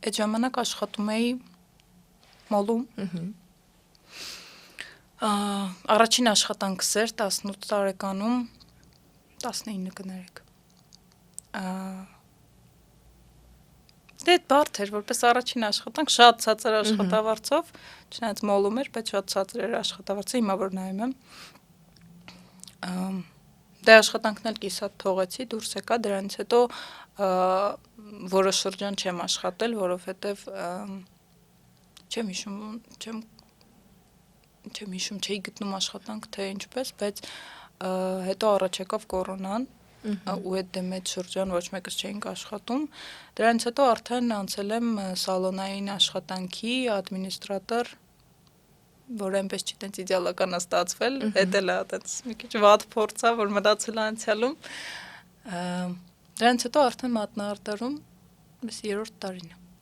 այդ ժամանակ աշխատում էի մոլում։ Առաջին աշխատանքս էր 18 տարեկանում 19 կներեք։ Դե բարդ էր, որպես առաջին աշխատանք, շատ ցածր աշխատավարձով, չնայած մոլում էր, բայց շատ ցածր էր աշխատավարձը, հիմա որ նայում եմ։ Դե աշխատանքն էլ կիսատ թողեցի, դուրս եկա, դրանից հետո որոշ շրջան չեմ աշխատել, որովհետև չեմ հիշում, չէի գտնում աշխատանք, թե ինչպես, բայց հետո առաջ եկավ կորոնան, ու այդ դեմեջ շրջան ոչ մեկս չէինք աշխատում, դրանից հետո արդեն անցել եմ սալոնային աշխատանքի ադմինիստրատոր, որ այնպես չի տենց իդեալական է ստացվել, հետ էլ է տենց մի քիչ վատ փորձա, որ մտածել անցյալում, դրանից հետո արդեն մատնահարդարում 3-րդ տարին է։